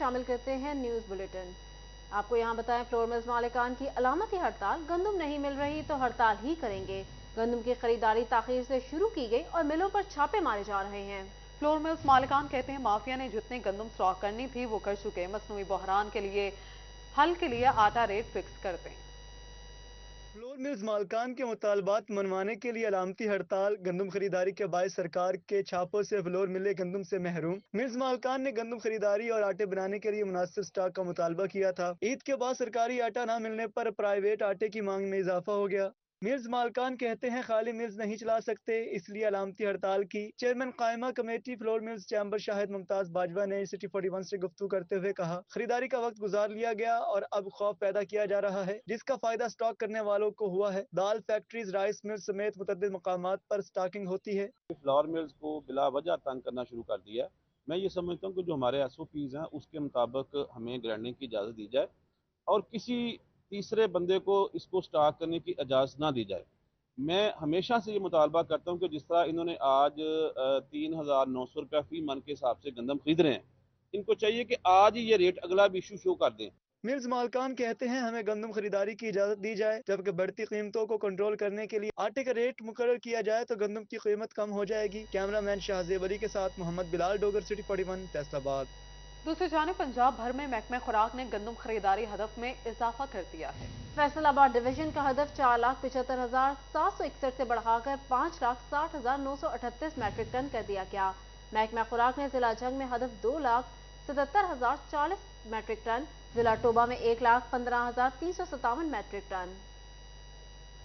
शामिल करते हैं न्यूज़ बुलेटिन। आपको यहाँ बताएं, फ्लोर मिल्स मालिकान की अलामती हड़ताल। गंदम नहीं मिल रही तो हड़ताल ही करेंगे। गंदम की खरीदारी ताखीर से शुरू की गई और मिलों पर छापे मारे जा रहे हैं। फ्लोर मिल्स मालिकान कहते हैं माफिया ने जितनी गंदम स्टॉक करनी थी वो कर चुके। मसनूई बहरान के लिए हल के लिए आटा रेट फिक्स कर दें। फ्लोर मिल्स मालकान के मुतालबात मनवाने के लिए अलामती हड़ताल। गंदम खरीदारी के बायस सरकार के छापों से फ्लोर मिलें गंदम से महरूम। मिल्स मालकान ने गंदम खरीदारी और आटे बनाने के लिए मुनासिब स्टॉक का मुतालबा किया था। ईद के बाद सरकारी आटा न मिलने पर प्राइवेट आटे की मांग में इजाफा हो गया। मिल्स मालकान कहते हैं खाली मिल्स नहीं चला सकते, इसलिए अलामती हड़ताल की। चेयरमैन कायमा committee flour mills chamber Shahid Mumtaz Bajwa ने सिटी 41 से गुफ्तगू करते हुए कहा, खरीदारी का वक्त गुजार लिया गया और अब खौफ पैदा किया जा रहा है, जिसका फायदा स्टॉक करने वालों को हुआ है। दाल फैक्ट्रीज, राइस मिल्स समेत मुतअद्दिद मकामात पर स्टॉकिंग होती है। फ्लावर मिल्स को बिला वजह तंग करना शुरू कर दिया। मैं ये समझता हूँ कि जो हमारे SOPs हैं उसके मुताबिक हमें ग्राइंडिंग की इजाज़त दी जाए और किसी तीसरे बंदे को इसको स्टॉक करने की इजाज़त ना दी जाए। मैं हमेशा से ये मुतालबा करता हूँ कि जिस तरह इन्होंने आज 3,900 रुपया फी मन के हिसाब से गंदम खरीद रहे हैं, इनको चाहिए कि आज ही ये रेट अगला भी इशू शो कर दें। मिल्स मालकान कहते हैं हमें गंदम खरीदारी की इजाजत दी जाए, जबकि बढ़ती कीमतों को कंट्रोल करने के लिए आटे का रेट मुकर्रर किया जाए तो गंदम की कीमत कम हो जाएगी। कैमरामैन शाहजेब अली के साथ मोहम्मद बिलाल डोगर, सिटी 41, फैसलाबाद। दूसरी जानिब पंजाब भर में महकमा खुराक ने गंदम खरीदारी हदफ में इजाफा कर दिया है। फैसलाबाद डिवीजन का हदफ 4,75,761 से बढ़ाकर 5,60,938 मैट्रिक टन कर दिया गया। महकमा खुराक ने जिला जंग में हदफ 2,77,040 मैट्रिक टन, जिला टोबा में 1,15,357 मैट्रिक टन।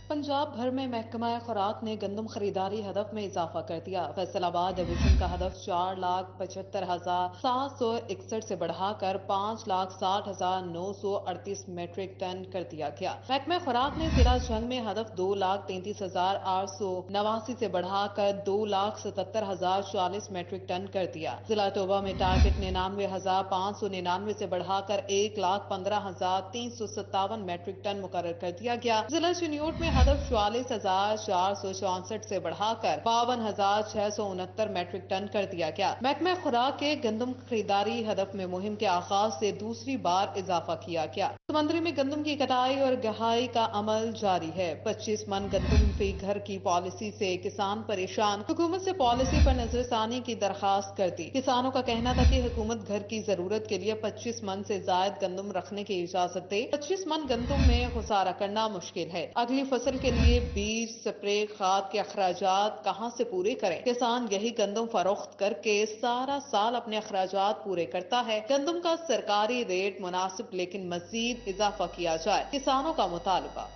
पंजाब भर में महकमा खुराक ने गंदम खरीदारी हदफ में इजाफा कर दिया। फैसलाबाद डिवीजन का हदफ 4,75,761 से बढ़ाकर 5,60,938 मैट्रिक टन कर दिया गया। महकमा खुराक ने जिला जंग में हदफ 2,33,889 से बढ़ाकर 2,77,040 मैट्रिक टन कर दिया। जिला टोबा में टारगेट 99,599 से बढ़ाकर 1,15,357 मैट्रिक टन मुकर्रर कर दिया गया। जिला चिन्योट में हदफ 44,464 से बढ़ाकर 52,669 मैट्रिक टन कर दिया गया। महकमा खुराक के गंदम खरीदारी हदफ में मुहिम के आगाज से दूसरी बार इजाफा किया गया। समंदरी में गंदम की कटाई और गहाई का अमल जारी है। 25 मन गंदम फी घर की पॉलिसी से किसान परेशान। हुकूमत से पॉलिसी पर नजरसानी की दरखास्त कर दी। किसानों का कहना था कि हुकूमत घर की जरूरत के लिए 25 मन से जायद गंदम रखने की इजाजत दे। 25 मन गंदम में गुजारा करना मुश्किल है। अगली फसल के लिए बीज, स्प्रे, खाद के अखराजात कहां से पूरे करें? किसान यही गंदम फरोख्त करके सारा साल अपने अखराजात पूरे करता है। गंदम का सरकारी रेट मुनासिब लेकिन मजीद इजाफा किया जाए, किसानों का मुतालबा।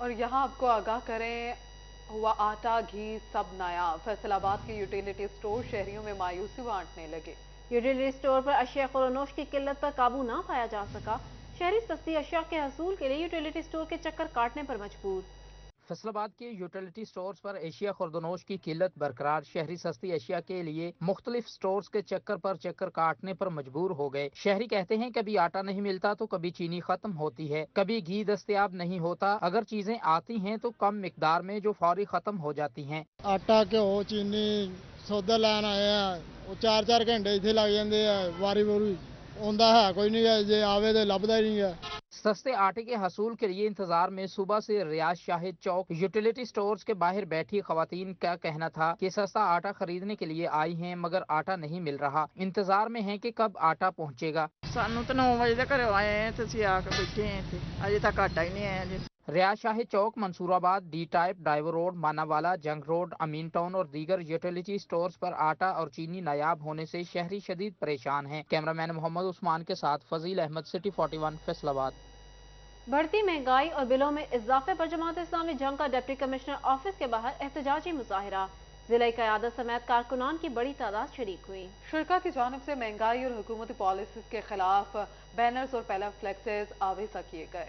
और यहाँ आपको आगाह करें, हुआ आटा घी सब नया। फैसलाबाद के यूटिलिटी स्टोर शहरियों में मायूसी बांटने लगे। यूटिलिटी स्टोर पर अशिया खुरनोश की किल्लत पर काबू ना पाया जा सका। शहरी सस्ती अशिया के हसूल के लिए यूटिलिटी स्टोर के चक्कर काटने पर मजबूर। फैसलाबाद के यूटिलिटी स्टोर्स पर एशिया खुर्दनोश की किल्लत बरकरार। शहरी सस्ती अशिया के लिए मुख्तलिफ स्टोर्स के चक्कर काटने पर मजबूर हो गए। शहरी कहते हैं कभी आटा नहीं मिलता तो कभी चीनी खत्म होती है, कभी घी दस्तयाब नहीं होता। अगर चीजें आती हैं तो कम मिकदार में जो फौरी खत्म हो जाती हैं। आटा, घ्यो, चीनी सौदा लैन आए हैं, वो 4-4 घंटे इतने लग जाते हैं। वारी आंदा है कोई नहीं है, जे आवे तो लभदा ही नहीं है। सस्ते आटे के हसूल के लिए इंतजार में सुबह से रियाज शाहिद चौक यूटिलिटी स्टोर्स के बाहर बैठी खवातीन का कहना था कि सस्ता आटा खरीदने के लिए आई हैं मगर आटा नहीं मिल रहा। इंतजार में हैं कि कब आटा पहुंचेगा। सानू तो 9 बजे तक घरों आए हैं तो असीं आके बैठे हैं इत्थे, अजे तक आटा ही नहीं आया जी। Riaz Shahid Chowk, Mansoorabad, D type, driver road, Manawala, Jang road, अमीन टाउन और दीगर यूटिलिटी स्टोर्स पर आटा और चीनी नायाब होने से शहरी शदीद परेशान हैं। कैमरामैन मोहम्मद उस्मान के साथ फजील अहमद, सिटी 41, फैसलाबाद। बढ़ती महंगाई और बिलों में इजाफे पर जमात इस्लामी जंग का डिप्टी कमिश्नर ऑफिस के बाहर एहतजाजी मुजाहिरा। जिला क़यादत समेत कारकुनान की बड़ी तादाद शरीक हुई। शुरा की जानिब से महंगाई और हुकूमती पॉलिसीज के खिलाफ बैनर्स और पैला फ्लेक्सेस आवेजा किए गए।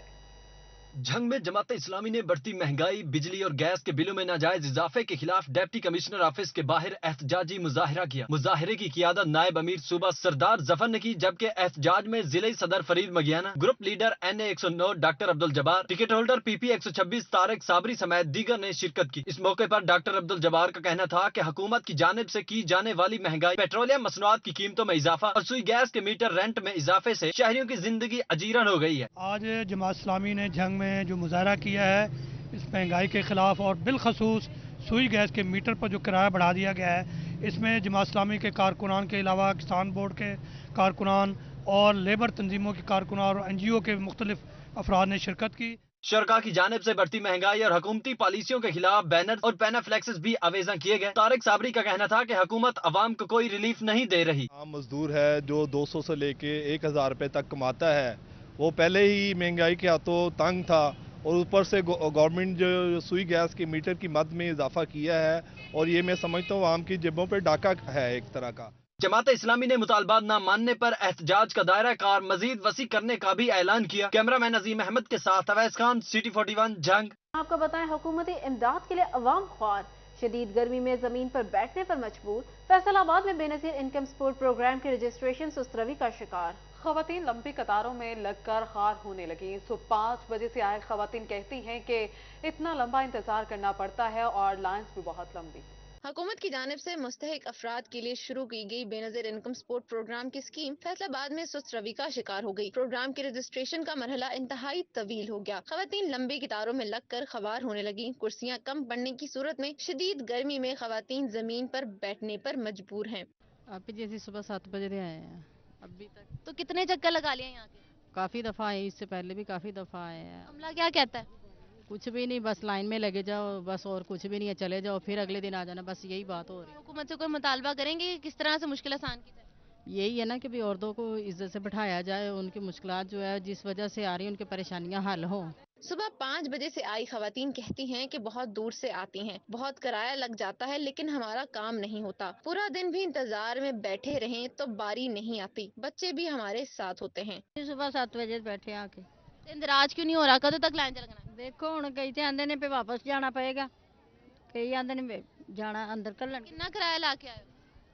जंग में जमात इस्लामी ने बढ़ती महंगाई, बिजली और गैस के बिलों में नाजायज इजाफे के खिलाफ डिप्टी कमिश्नर ऑफिस के बाहर एहतजाजी मुजाहिरा किया। मुजाहिरे की क़ियादत नायब अमीर सूबा सरदार जफर ने की, जबकि एहतजाज में जिले सदर फरीद मगियाना, group leader NA 109 doctor Abdul Jabbar, ticket holder PP 126 Tariq Sabri समेत दीगर ने शिरकत की। इस मौके पर डॉक्टर अब्दुल जब्बार का कहना था कि हुकूमत की जानिब से की जाने वाली महंगाई, पेट्रोलियम मसनूआत की कीमतों में इजाफा और सुई गैस के मीटर रेंट में इजाफे से शहरियों की जिंदगी अजीरन हो गई है। आज जमात इस्लामी ने जंग में जो मुजाहरा किया है इस महंगाई के खिलाफ और बिलखसूस सुई गैस के मीटर पर जो किराया बढ़ा दिया गया है, इसमें जमात इस्लामी के कारकुनान के अलावा किसान बोर्ड के कारकुनान और लेबर तंजीमों के कारकुनान और NGO के मुख्तलिफ अफराद ने शिरकत की। शरका की जानिब से बढ़ती महंगाई और हुकूमती पॉलिसियों के खिलाफ बैनर और पैनाफ्लेक्सेस भी आवेजा किए गए। तारिक साबरी का कहना था कि हुकूमत अवाम को कोई रिलीफ नहीं दे रही। आम मजदूर है जो 200 से लेके 1000 रुपए तक कमाता है, वो पहले ही महंगाई के हाथों तंग था और ऊपर से गवर्नमेंट जो सुई गैस के मीटर की मद में इजाफा किया है और ये मैं समझता हूँ आम की जेबों पे डाका है एक तरह का। जमात इस्लामी ने मुतालबात न मानने पर एहतजाज का दायरा कार मजीद वसी करने का भी ऐलान किया। कैमरामैन अजीम अहमद के साथ अवैस खान, सिटी 41 जंग। आपको बताएं, हुकूमती इमदाद के लिए अवाम ख्वार, शदीद गर्मी में जमीन पर बैठने पर मजबूर। फैसलाबाद में बेनजीर इनकम सपोर्ट प्रोग्राम के रजिस्ट्रेशन सुस्तरवी का शिकार। खवातीन लंबी कतारों में लगकर खार होने लगी। सुबह 5 बजे से आए खवातीन कहती हैं कि इतना लंबा इंतजार करना पड़ता है और लाइन्स भी बहुत लंबी। हुकूमत की जानिब से मुस्तहिक अफराद के लिए शुरू की गई बेनजीर इनकम सपोर्ट प्रोग्राम की स्कीम फैसलाबाद में सुस्त रवि का शिकार हो गई। प्रोग्राम के रजिस्ट्रेशन का मरहला इंतहाई तवील हो गया। खवातीन लंबी कतारों में लगकर खवार होने लगी। कुर्सियां कम पड़ने की सूरत में शदीद गर्मी में खवातीन जमीन पर बैठने पर मजबूर हैं। आप जैसे सुबह 7 बजे आए हैं अभी तक। तो कितने चक्कर लगा लिए यहाँ के? काफी दफा आए, इससे पहले भी काफी दफा आए हैं। अमला क्या कहता है? कुछ भी नहीं, बस लाइन में लगे जाओ बस, और कुछ भी नहीं है, चले जाओ फिर अगले दिन आ जाना, बस यही बात हो रही है। हुकूमत से कोई मुतालबा करेंगे कि किस तरह से मुश्किल आसान की जाए? यही है ना कि भी औरतों को इज्जत से बिठाया जाए, उनकी मुश्किलात जो है जिस वजह से आ रही है उनकी परेशानियां हल हो। सुबह 5 बजे से आई खवातीन कहती हैं कि बहुत दूर से आती हैं, बहुत किराया लग जाता है लेकिन हमारा काम नहीं होता। पूरा दिन भी इंतजार में बैठे रहें तो बारी नहीं आती। बच्चे भी हमारे साथ होते हैं। सुबह 7 बजे बैठे आके इंदराज क्यों नहीं हो रहा? कदों तक लाइन च लगना? देखो हुण कई ते आंदे ने पे वापस जाना पएगा, कई आंदे ने जाना अंदर कल्लन। कितना किराया ला के आए?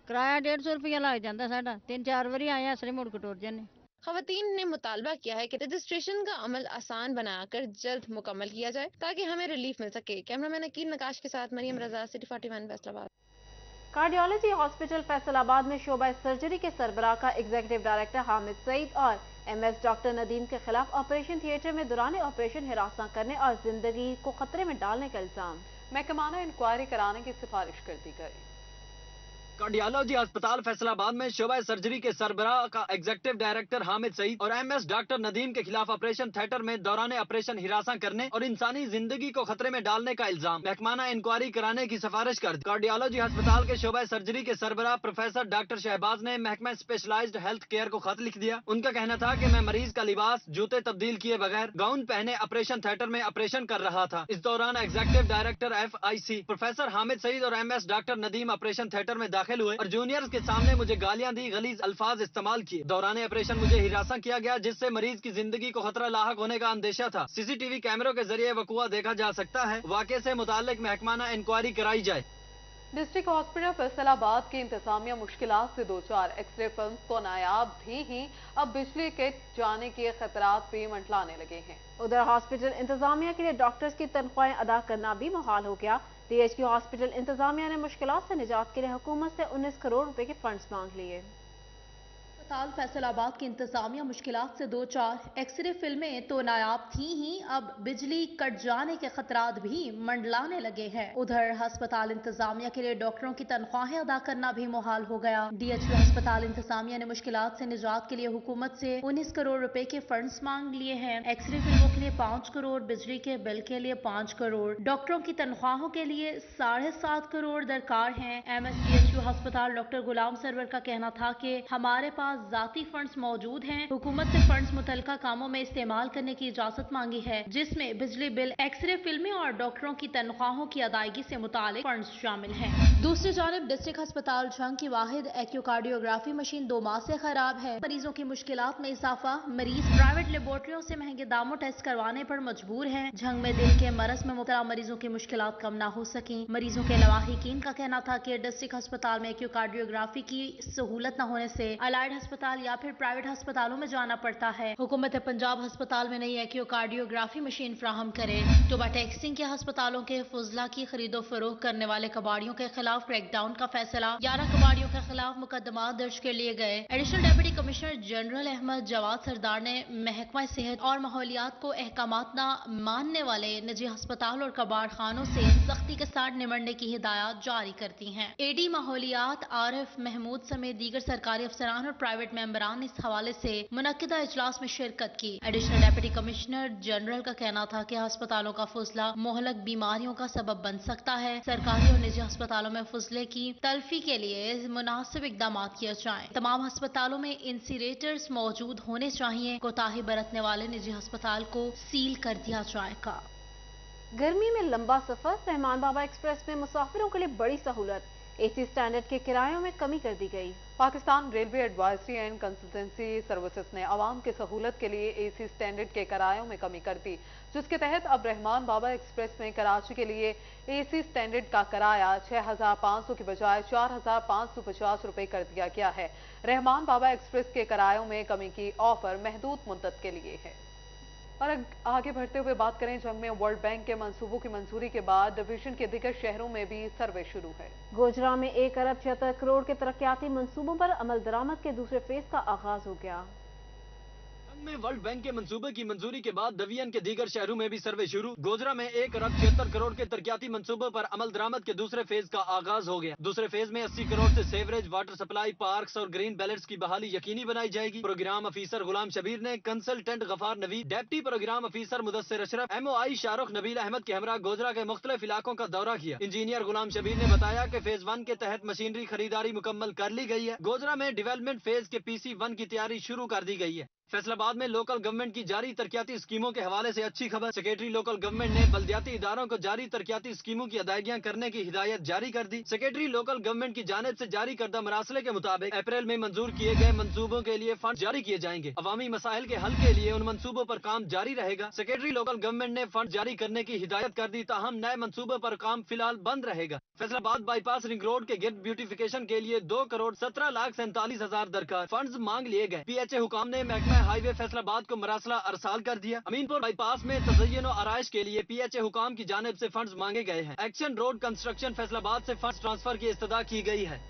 किराया 150 रुपया लग जाता साडा। 3-4 बारी आए असरे मुड़ के टुर जाने। खवातीन ने मुतालबा किया है कि रजिस्ट्रेशन का अमल आसान बनाकर जल्द मुकम्मल किया जाए ताकि हमें रिलीफ मिल सके। कैमरामैन अकील नकाश के साथ Maryam Raza, city 41 Faisalabad. Cardiology hospital Faisalabad में शोबा सर्जरी के सरबराह का एग्जीक्यूटिव डायरेक्टर हामिद सईद और MS डॉक्टर नदीम के खिलाफ ऑपरेशन थिएटर में दौरान ऑपरेशन हिरासत करने और जिंदगी को खतरे में डालने का इल्जाम। महकमाना इंक्वायरी कराने की सिफारिश कर दी गई। कार्डियोलॉजी अस्पताल फैसलाबाद में शोबा सर्जरी के सरबराह का एग्जीक्यूटिव डायरेक्टर हामिद सईद और MS डॉक्टर नदीम के खिलाफ ऑपरेशन थिएटर में दौरान ऑपरेशन हिरासत करने और इंसानी जिंदगी को खतरे में डालने का इल्जाम। महकमाना इंक्वायरी कराने की सिफारिश कर दी। कार्डियोलॉजी अस्पताल के शोबा सर्जरी के सरबराह प्रोफेसर डॉक्टर शहबाज ने महकमा स्पेशलाइज्ड हेल्थ केयर को खत लिख दिया। उनका कहना था कि मैं मरीज का लिबास, जूते तब्दील किए बगैर गाउन पहने ऑपरेशन थिएटर में ऑपरेशन कर रहा था। इस दौरान executive director FIC professor Hamid Saeed और MS doctor Nadeem operation theatre में दाखिल हुए और जूनियर्स के सामने मुझे गालियां दी, गलीज अल्फाज इस्तेमाल किए। दौरान ऑपरेशन मुझे हिरासत किया गया जिससे मरीज की जिंदगी को खतरा लाहक होने का अंदेशा था। CCTV कैमरों के जरिए वकुआ देखा जा सकता है। वाक़े से मुताल्लिक महकमाना इंक्वायरी कराई जाए। डिस्ट्रिक्ट हॉस्पिटल फैसलाबाद की इंतजामिया मुश्किलात से 2-4 एक्सरे फिल्म तो नायाब थी ही, अब बिजली के जाने के खतरात भी मंडलाने लगे हैं। उधर हॉस्पिटल इंतजामिया के लिए डॉक्टर्स की तनख्वाहें अदा करना भी मुहाल हो गया। DHQ हॉस्पिटल इंतजामिया ने मुश्किलात से निजात के लिए हुकूमत से 19 करोड़ रुपए के फंड्स मांग लिए। अस्पताल फैसलाबाद की इंतजामिया मुश्किलात से 2-4 एक्सरे फिल्में तो नायाब थी ही, अब बिजली कट जाने के खतरात भी मंडलाने लगे हैं। उधर अस्पताल इंतजामिया के लिए डॉक्टरों की तनख्वाहें अदा करना भी मुहाल हो गया। DHQ अस्पताल इंतजामिया ने मुश्किलात से निजात के लिए हुकूमत से 19 करोड़ रुपए के फंड्स मांग लिए हैं। एक्सरे फिल्मों के लिए 5 करोड़, बिजली के बिल के लिए 5 करोड़, डॉक्टरों की तनख्वाहों के लिए 7.5 करोड़ दरकार है। MSDHQ अस्पताल डॉक्टर गुलाम सरवर का कहना था कि हमारे पास पास ज़ाती फंड्स मौजूद हैं। हुकूमत से फंड्स मुतलका कामों में इस्तेमाल करने की इजाज़त मांगी है, जिसमें बिजली बिल, एक्सरे फिल्में और डॉक्टरों की तनख्वाहों की अदायगी से मुतालिक फंड्स शामिल हैं। दूसरी जानिब डिस्ट्रिक्ट अस्पताल झंग की वाहिद एक्योकार्डियोग्राफी मशीन 2 माह से खराब है। मरीजों की मुश्किलात में इजाफा, मरीज प्राइवेट लेबोरेटरियों से महंगे दामों टेस्ट करवाने पर मजबूर हैं। झंग में दिल के मरज में मुब्तला मरीजों की मुश्किलात कम ना हो सकी। मरीजों के लवाहिकीन का कहना था कि डिस्ट्रिक्ट अस्पताल में एक्योकार्डियोग्राफी की सहूलत न होने से अलाइड अस्पताल या फिर प्राइवेट अस्पतालों में जाना पड़ता है। हुकूमत पंजाब अस्पताल में नई एक्योकार्डियोग्राफी मशीन फ्राहम करे। टोबा टेक्सिंग के अस्पतालों के फुजला की खरीदो फरोख्त करने वाले कबाड़ियों के खिलाफ क्रैकडाउन का फैसला, 11 कबाड़ियों के खिलाफ मुकदमा दर्ज कर लिए गए। Additional deputy commissioner general Ahmed Jawad Sardar ने महकमा सेहत और माहौलियात को अहकामात न मानने वाले निजी अस्पताल और कबाड़ खानों से सख्ती के साथ निमटने की हिदायत जारी करती हैं। एडी माहौलियात आरिफ महमूद समेत दीगर सरकारी अफसरान और प्राइवेट मेंबरान ने इस हवाले से मुनक्किदा इजलास में शिरकत की। एडिशनल डेप्यूटी कमिश्नर जनरल का कहना था कि अस्पतालों का फुजला मोहलक बीमारियों का सबब बन सकता है। सरकारी और निजी अस्पतालों में फुजले की तल्फी के लिए मुनासिब इकदाम किए जाएं। तमाम अस्पतालों में इंसिरेटर्स मौजूद होने चाहिए। कोताही बरतने वाले निजी अस्पताल को सील कर दिया जाएगा। गर्मी में लंबा सफर, रहमान बाबा एक्सप्रेस में मुसाफिरों के लिए बड़ी सहूलत, एसी स्टैंडर्ड के किरायों में कमी कर दी गई। Pakistan railway advisory and consultancy services ने आवाम की सहूलत के लिए एसी स्टैंडर्ड के किरायों में कमी कर दी, जिसके तहत अब रहमान बाबा एक्सप्रेस में कराची के लिए एसी स्टैंडर्ड का किराया 6,500 की बजाय 4,550 रुपए कर दिया गया है। रहमान बाबा एक्सप्रेस के किरायों में कमी की ऑफर महदूद मुद्दत के लिए है। और आगे बढ़ते हुए बात करें, जंग में वर्ल्ड बैंक के मंसूबों की मंजूरी के बाद डिवीजन के दीगर शहरों में भी सर्वे शुरू है। गोजरा में 1 अरब 76 करोड़ के तरक्याती मंसूबों पर अमल दरामद के दूसरे फेज का आगाज हो गया। में वर्ल्ड बैंक के मंसूबे की मंजूरी के बाद डिवीजन के दीगर शहरों में भी सर्वे शुरू। गोजरा में 1 अरब 76 करोड़ के तरक्याती मंसूबों पर अमल दरामद के दूसरे फेज का आगाज हो गया। दूसरे फेज में 80 करोड़ से सेवरेज, वाटर सप्लाई, पार्क्स और ग्रीन बेल्ट्स की बहाली यकीनी बनाई जाएगी। प्रोग्राम अफीसर गुलाम शबीर ने consultant Ghaffar Nabi, deputy program officer Mudassir Ashraf, MOI Shahrukh Nabeel Ahmed के हमरा गोजरा के मुख्तलिफ इलाकों का दौरा किया। इंजीनियर गुलाम शबीर ने बताया कि फेज 1 के तहत मशीनरी खरीदारी मुकम्मल कर ली गई है। गोजरा में डेवलपमेंट फेज के PC 1 की तैयारी शुरू कर दी गई है। फैसलाबाद में लोकल गवर्नमेंट की जारी तरक्याती स्कीमों के हवाले से अच्छी खबर। सेक्रेटरी लोकल गवर्नमेंट ने बल्दियाती इदारों को जारी तरक्याती स्कीमों की अदायगियां करने की हिदायत जारी कर दी। सेक्रेटरी लोकल गवर्नमेंट की जानिब से जारी करदा मरासले के मुताबिक अप्रैल में मंजूर किए गए मंसूबों के लिए फंड जारी किए जाएंगे। अवामी मसाइल के हल के लिए उन मंसूबों पर काम जारी रहेगा। सेक्रेटरी लोकल गवर्नमेंट ने फंड जारी करने की हिदायत कर दी, ताहम नए मंसूबों पर काम फिलहाल बंद रहेगा। फैसलाबाद बाईपास रिंग रोड के गिर्द ब्यूटिफिकेशन के लिए 2,17,47,000 दरकार फंड्स मांग लिए गए। PHA हुकाम ने महकमा हाईवे फैसलाबाद को मरासला अरसाल कर दिया। अमीनपुर बाईपास में तज़य्युन और आराइश के लिए PHA हुकाम की जानिब से फंड्स मांगे गए हैं। एक्शन रोड कंस्ट्रक्शन फैसलाबाद से फंड्स ट्रांसफर की इस्तदा की गई है।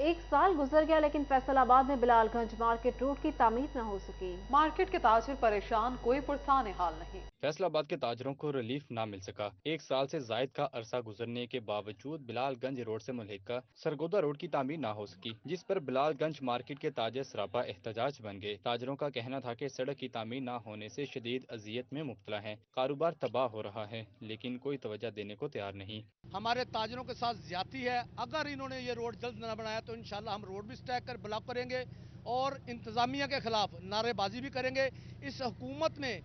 1 साल गुजर गया लेकिन फैसलाबाद में बिलालगंज मार्केट रोड की तामीर न हो सकी। मार्केट के ताजिर परेशान, कोई पुरसान हाल नहीं। फैसलाबाद के ताजरों को रिलीफ ना मिल सका। 1 साल से जायद का अरसा गुजरने के बावजूद बिलालगंज रोड से मुल्हिका सरगोदा रोड की तामीर ना हो सकी, जिस पर बिलालगंज मार्केट के ताजर सरापा एहतजाज बन गए। ताजरों का कहना था कि सड़क की तामीर ना होने से शदीद अजियत में मुब्तला है, कारोबार तबाह हो रहा है, लेकिन कोई तवज्जो देने को तैयार नहीं। हमारे ताजरों के साथ ज्यादती है। अगर इन्होंने ये रोड जल्द न बनाया तो इंशाल्लाह हम रोड भी स्टैक कर ब्लॉक करेंगे और इंतजामिया के खिलाफ नारेबाजी भी करेंगे। इस हुकूमत में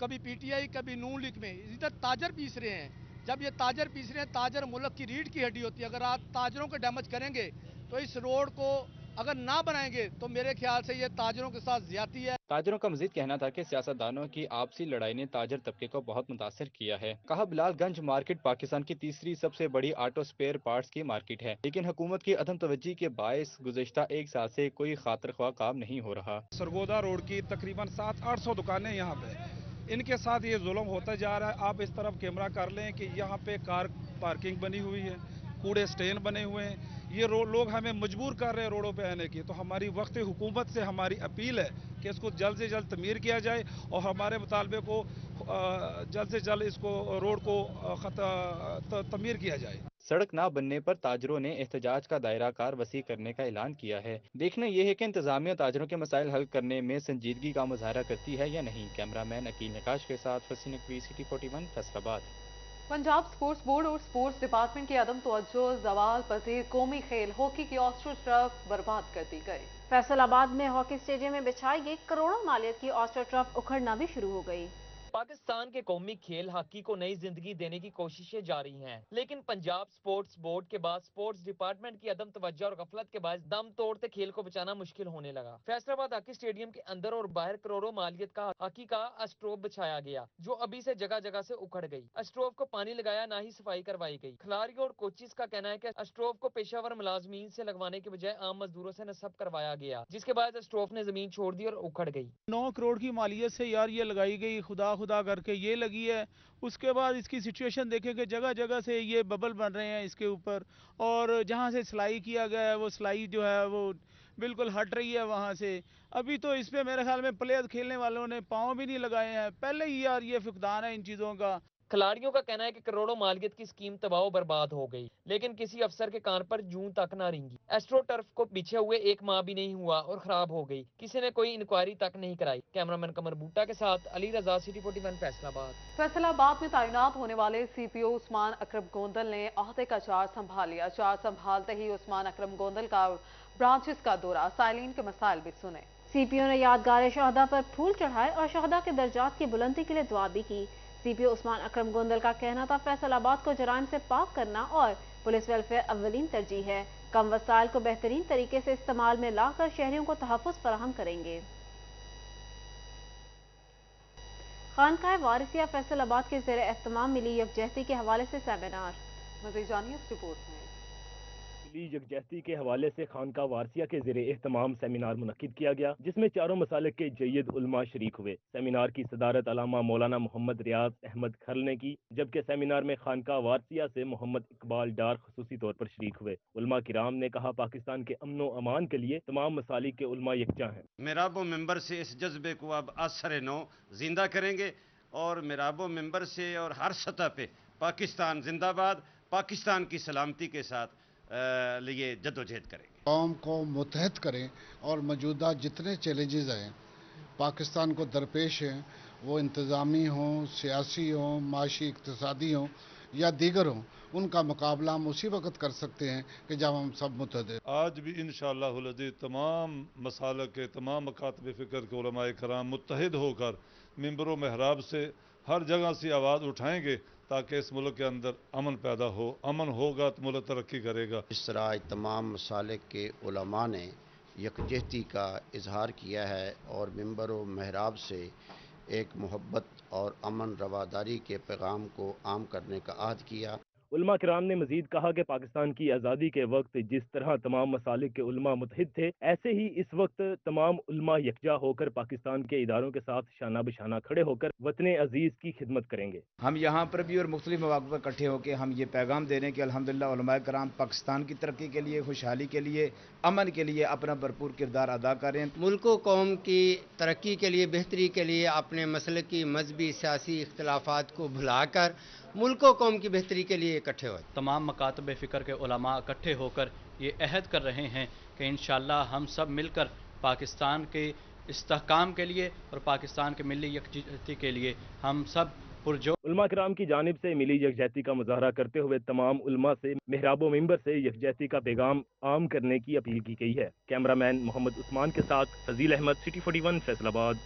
कभी PTI कभी नून लीग में इधर ताजर पीस रहे हैं। जब ये ताजर पीस रहे हैं, ताजर मुल्क की रीढ़ की हड्डी होती है। अगर आप ताजरों को डैमेज करेंगे तो इस रोड को अगर ना बनाएंगे तो मेरे ख्याल से ये ताजरों के साथ ज्यादती है। ताजरों का मजीद कहना था कि सियासतदानों की आपसी लड़ाई ने ताजर तबके को बहुत मुतासिर किया है। कहा, बिलालगंज मार्केट पाकिस्तान की तीसरी सबसे बड़ी ऑटो स्पेयर पार्ट्स की मार्केट है, लेकिन हुकूमत की अदम तवज्जी के बायस गुज़श्ता 1 साल से कोई खातिर ख्वाह काम नहीं हो रहा। सरगोदा रोड की तकरीबन 700-800 दुकानें यहाँ पे, इनके साथ ये जुल्म होता जा रहा है। आप इस तरफ कैमरा कर लें कि यहाँ पे कार पार्किंग बनी हुई है, कूड़े स्टैंड बने हुए हैं। ये लोग हमें मजबूर कर रहे हैं रोडों पे आने की। तो हमारी वक्त हुकूमत से हमारी अपील है कि इसको जल्द से जल्द तमीर किया जाए और हमारे मुतालबे को जल्द से जल्द इसको रोड को तमीर किया जाए। सड़क ना बनने पर ताजरों ने एहतजाज का दायरा कार वसी करने का ऐलान किया है। देखना यह है कि इंतजामिया ताजरों के मसाइल हल करने में संजीदगी का मुजाहरा करती है या नहीं। कैमरामैन अकील नकाश के साथ Faseen Naqvi, city 41 Faisalabad. Punjab sports board और स्पोर्ट्स डिपार्टमेंट की अदम तवज्जो ज़वाल पजीर कौमी खेल हॉकी की ऑस्ट्रो ट्रफ बर्बाद कर दी गई। फैसलाबाद में हॉकी स्टेडियम में बिछाई गई करोड़ों मालियत की ऑस्ट्रो ट्रफ उखड़ना भी शुरू हो गई। पाकिस्तान के कौमी खेल हॉकी को नई जिंदगी देने की कोशिशें जारी हैं, लेकिन पंजाब स्पोर्ट्स बोर्ड के बाद स्पोर्ट्स डिपार्टमेंट की अदम तवज्जो और गफलत के बाद दम तोड़ते खेल को बचाना मुश्किल होने लगा। फैसलाबाद हॉकी स्टेडियम के अंदर और बाहर करोड़ों मालियत का हॉकी का अस्ट्रोफ बिछाया गया, जो अभी से जगह जगह से उखड़ गई। अस्ट्रोफ को पानी लगाया, ना ही सफाई करवाई गई। खिलाड़ियों और कोचिज का कहना है कि अस्ट्रोफ को पेशावर मुलाजमीन से लगवाने के बजाय आम मजदूरों से नस्ब करवाया गया, जिसके बाद अस्ट्रोफ ने जमीन छोड़ दी और उखड़ गई। 9 करोड़ की मालियत से यार ये लगाई गई, खुदा खुदा करके ये लगी है। उसके बाद इसकी सिचुएशन देखें कि जगह जगह से ये बबल बन रहे हैं इसके ऊपर, और जहाँ से सिलाई किया गया है वो सिलाई जो है वो बिल्कुल हट रही है वहाँ से। अभी तो इस पे मेरे ख्याल में प्लेयर खेलने वालों ने पाँव भी नहीं लगाए हैं, पहले ही यार ये फुकदान है इन चीज़ों का। खिलाड़ियों का कहना है कि करोड़ों मालियत की स्कीम तबाह बर्बाद हो गई, लेकिन किसी अफसर के कान पर जूं तक न रेंगी। एस्ट्रो टर्फ को बिछे हुए 1 माह भी नहीं हुआ और खराब हो गई, किसी ने कोई इंक्वायरी तक नहीं कराई। कैमरामैन कमर बूटा के साथ अली रजा, सिटी 41 फैसलाबाद। फैसलाबाद में तैनात होने वाले CPO उस्मान अकरम गोंदल ने अहदे का चार्ज संभाल लिया। चार्ज संभालते ही उस्मान अकरम गोंदल का ब्रांचेस का दौरा, साइलिन के मसाइल भी सुने। CPO ने यादगार शहदा पर फूल चढ़ाए और शहदा के दर्जात की बुलंदी के लिए दुआ भी की। CPO उस्मान अकरम गोंदल का कहना था फैसलाबाद को जराइम से पाक करना और पुलिस वेलफेयर अव्वलीन तरजीह है। कम वसाइल को बेहतरीन तरीके से इस्तेमाल में लाकर शहरियों को तहफ़्फ़ुज़ फराहम करेंगे। खानकाह वारिसिया फैसलाबाद के ज़ेर एहतमाम मिली यकजहती के हवाले से सेमिनार। मज़ीद जानिए इस रिपोर्ट में। मिली यकजहती के हवाले से खानकाह वारसिया के ज़ेरे एहतमाम सेमिनार मुनक्किद किया गया, जिसमें चारों मसालिक के जय्यद उलमा शरीक हुए। सेमिनार की सदारत अलामा मौलाना मोहम्मद रियाज अहमद खल ने की, जबकि सेमिनार में खानकाह वारसिया से मोहम्मद इकबाल डार खसूसी तौर पर शरीक हुए। उलमा किराम ने कहा पाकिस्तान के अमन व अमान के लिए तमाम मसालिक के उलमा यकजा हैं। मेराबो मेंबर से इस जज्बे को अब असर नौ जिंदा करेंगे और मेराबो मेंबर से और हर सतह पे पाकिस्तान जिंदाबाद, पाकिस्तान की सलामती के साथ लिए जद्दोजहद करेंगे। कौम को मुत्तहद करें और मौजूदा जितने चैलेंजेस हैं पाकिस्तान को दरपेश हैं, वो इंतज़ामी हों, सियासी हों, माशी इक़्तिसादी हों या दीगर हों, उनका मुकाबला हम उसी वक्त कर सकते हैं कि जब हम सब मुत्तहद हैं। आज भी इंशाअल्लाह तमाम मसालक के तमाम मकातब फ़िक्र के उलमाए कराम मुत्तहिद होकर मिंबर महराब से हर जगह से आवाज़ उठाएंगे ताकि इस मुल्क के अंदर अमन पैदा हो। अमन होगा तो मुल्क तरक्की करेगा। इस तरह तमाम मसालिक के उलमा ने यकजहती का इजहार किया है और मिंबर व महराब से एक मोहब्बत और अमन रवादारी के पैगाम को आम करने का अहद किया। उलमा किराम ने मजीद कहा कि पाकिस्तान की आज़ादी के वक्त जिस तरह तमाम मसालिक के उलमा मुत्तहिद थे, ऐसे ही इस वक्त तमाम उलमा यकजा होकर पाकिस्तान के इदारों के साथ शाना बशाना खड़े होकर वतन अजीज़ की खिदमत करेंगे। हम यहाँ पर भी और मुख्तलिफ मौक़ों पर इकट्ठे होकर हम ये पैगाम दे रहे हैं कि अल्हम्दुलिल्लाह उलमा किराम पाकिस्तान की तरक्की के लिए, खुशहाली के लिए, अमन के लिए अपना भरपूर किरदार अदा कर रहे हैं। मुल्क कौम की तरक्की के लिए, बेहतरी के लिए अपने मसले की मजहबी सियासी इख्तलाफात को भुलाकर मुल्क कौम की बेहतरी के लिए इकट्ठे हुए। तमाम मकातब फ़िक्र के उलमा इकट्ठे होकर ये अहद कर रहे हैं कि इंशाअल्लाह हम सब मिलकर पाकिस्तान के इस्तेहकाम के लिए और पाकिस्तान के मिली यकजहती के लिए हम सब पुरजोर। उलमा किराम की जानिब से मिली यकजहती का मुजाहरा करते हुए तमाम उलमा से मेहराबो मिंबर से यकजहती का पैगाम आम करने की अपील की गई है। कैमरामैन मोहम्मद उस्मान के साथ फजील अहमद, सिटी 41 फैसलाबाद।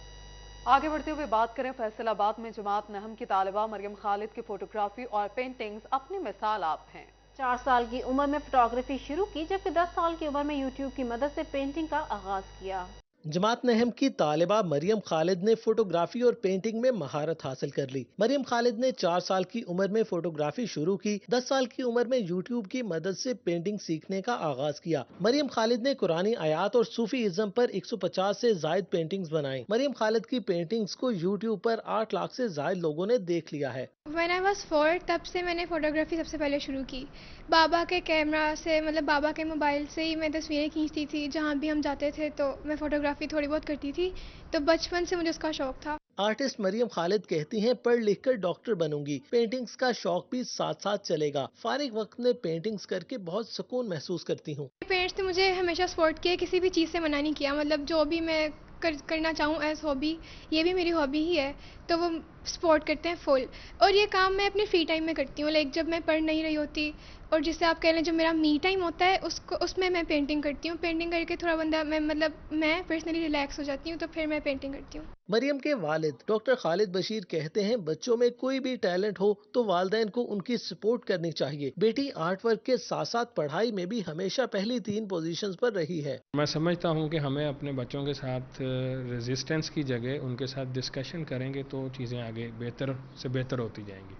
आगे बढ़ते हुए बात करें फैसलाबाद में जमात नहम की तालिबा मरियम खालिद की फोटोग्राफी और पेंटिंग्स अपनी मिसाल आप हैं। 4 साल की उम्र में फोटोग्राफी शुरू की, जबकि 10 साल की उम्र में यूट्यूब की मदद से पेंटिंग का आगाज किया। जमात नहम की तालिबा मरियम खालिद ने फोटोग्राफी और पेंटिंग में महारत हासिल कर ली। मरियम खालिद ने 4 साल की उम्र में फोटोग्राफी शुरू की, 10 साल की उम्र में यूट्यूब की मदद से पेंटिंग सीखने का आगाज किया। मरियम खालिद ने कुरानी आयात और सूफी इज़्म पर 150 से जायद पेंटिंग्स बनाई। मरियम खालिद की पेंटिंग्स को यूट्यूब पर 8 लाख से जायद लोगों ने देख लिया है। When I was 4 तब से मैंने फोटोग्राफी सबसे पहले शुरू की। बाबा के कैमरा से, मतलब बाबा के मोबाइल से ही मैं तस्वीरें खींचती थी। जहाँ भी हम जाते थे तो मैं फोटोग्राफी थोड़ी बहुत करती थी, तो बचपन से मुझे उसका शौक था। आर्टिस्ट मरियम खालिद कहती हैं पढ़ लिख कर डॉक्टर बनूंगी, पेंटिंग्स का शौक भी साथ साथ चलेगा। फारिग वक्त में पेंटिंग्स करके बहुत सुकून महसूस करती हूँ। पेरेंट्स ने मुझे हमेशा सपोर्ट किया, किसी भी चीज़ से मना नहीं किया। मतलब जो भी मैं करना चाहूँ एज हॉबी, ये भी मेरी हॉबी ही है, तो वो सपोर्ट करते हैं फुल। और ये काम मैं अपने फ्री टाइम में करती हूँ, लाइक जब मैं पढ़ नहीं रही होती और जिससे आप कह लें जब मेरा मी टाइम होता है उसमें मैं पेंटिंग करती हूँ। पेंटिंग करके थोड़ा मैं पर्सनली रिलैक्स हो जाती हूँ, तो फिर मैं पेंटिंग करती हूँ। मरियम के वालिद डॉक्टर खालिद बशीर कहते हैं बच्चों में कोई भी टैलेंट हो तो वालिदैन को उनकी सपोर्ट करनी चाहिए। बेटी आर्ट वर्क के साथ साथ पढ़ाई में भी हमेशा पहली 3 पोजीशंस पर रही है। मैं समझता हूँ कि हमें अपने बच्चों के साथ रेजिस्टेंस की जगह उनके साथ डिस्कशन करेंगे तो चीज़ें आगे बेहतर से बेहतर होती जाएंगी।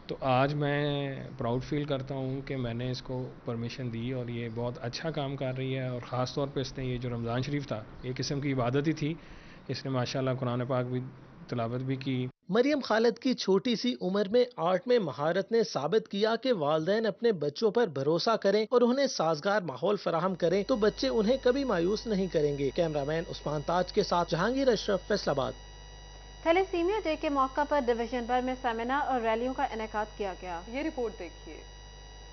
तो आज मैं प्राउड फील करता हूँ कि मैंने इसको परमिशन दी और ये बहुत अच्छा काम कर रही है। और ख़ास तौर पे इसने ये जो रमज़ान शरीफ था एक किस्म की इबादत ही थी, इसने माशाल्लाह कुरान पाक भी तिलावत भी की। मरियम खालिद की छोटी सी उम्र में आर्ट में महारत ने साबित किया कि वालिदैन अपने बच्चों पर भरोसा करें और उन्हें साजगार माहौल फराहम करें तो बच्चे उन्हें कभी मायूस नहीं करेंगे। कैमरामैन उस्मान ताज के साथ जहांगीर अशरफ, फैसलाबाद। थैलेसीमिया डे के मौका पर डिवीजन भर में सेमिनार और रैलियों का इनेकाद किया गया। ये रिपोर्ट देखिए।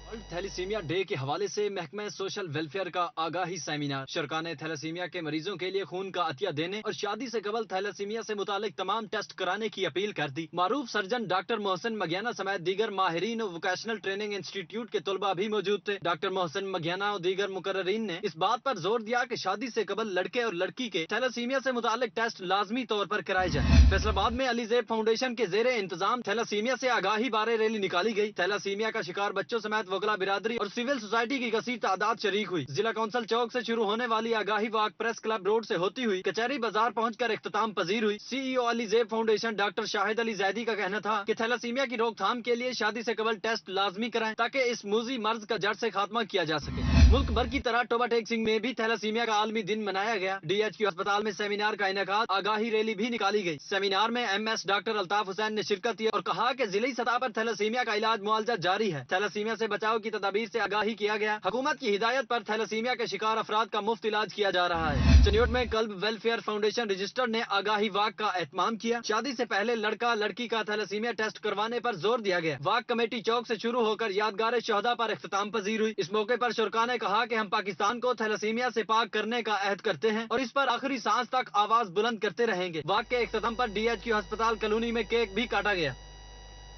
वर्ल्ड थैलेसीमिया डे के हवाले से महकमा सोशल वेलफेयर का आगाही सेमिनार। शरकान थैलेसीमिया के मरीजों के लिए खून का अतिया देने और शादी से कबल थैलेसीमिया से मुतालिक तमाम टेस्ट कराने की अपील कर दी। मारूफ सर्जन डॉक्टर मोहसिन मगियाना समेत दीगर माहिरीन और वोकेशनल ट्रेनिंग इंस्टीट्यूट के तलबा भी मौजूद थे। डॉक्टर मोहसिन मगियाना और दीगर मुकर्ररीन ने इस बात पर जोर दिया कि शादी से कबल लड़के और लड़की के थैलेसीमिया से मुतालिक टेस्ट लाजमी तौर पर कराए जाए। फैसलाबाद में अली ज़ैब फाउंडेशन के जेरे इंतजाम थैलेसीमिया से आगाही बारे रैली निकाली गई। थैलेसीमिया का शिकार बच्चों समेत वकला बिरादरी और सिविल सोसाइटी की कसीर तादाद शरीक हुई। जिला कौंसिल चौक से शुरू होने वाली आगाही वाक प्रेस क्लब रोड से होती हुई कचहरी बाजार पहुंचकर इख्तिताम पजीर हुई। CEO Ali Zeb foundation doctor Shahid Ali Zaidi का कहना था कि थैलेसीमिया की रोकथाम के लिए शादी से कबल टेस्ट लाजमी कराएं ताकि इस मूजी मर्ज का जड़ से खात्मा किया जा सके। मुल्क भर की तरह टोबा टेक सिंह में भी थैलेसीमिया का आलमी दिन मनाया गया। DHQ अस्पताल में सेमिनार का इनेकाद, आगाही रैली भी निकाली गई। सेमिनार में MS डॉक्टर अल्ताफ हुसैन ने शिरकत की और कहा कि जिली सतह पर थैलेसीमिया का इलाज मुआवजा जारी है। थैलेसीमिया से बचाव की तदाबीर से आगाही किया गया। हुकूमत की हिदायत पर थैलेसीमिया के शिकार अफराद का मुफ्त इलाज किया जा रहा है। चनियोट में कल्ब वेलफेयर फाउंडेशन रजिस्टर ने आगाही वाक का एहतमाम किया। शादी से पहले लड़का लड़की का थैलेसीमिया टेस्ट करवाने पर जोर दिया गया। वाक कमेटी चौक से शुरू होकर यादगार शहदा पर इख्तिताम पजीर हुई। इस मौके पर शुरका ने कहा कि हम पाकिस्तान को थैलेसीमिया से पाक करने का अहद करते हैं और इस पर आखिरी सांस तक आवाज बुलंद करते रहेंगे। वाक के इख्तिताम पर DHQ अस्पताल कॉलोनी में केक भी काटा गया।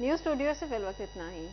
न्यूज स्टूडियो से फिल वक्त इतना ही।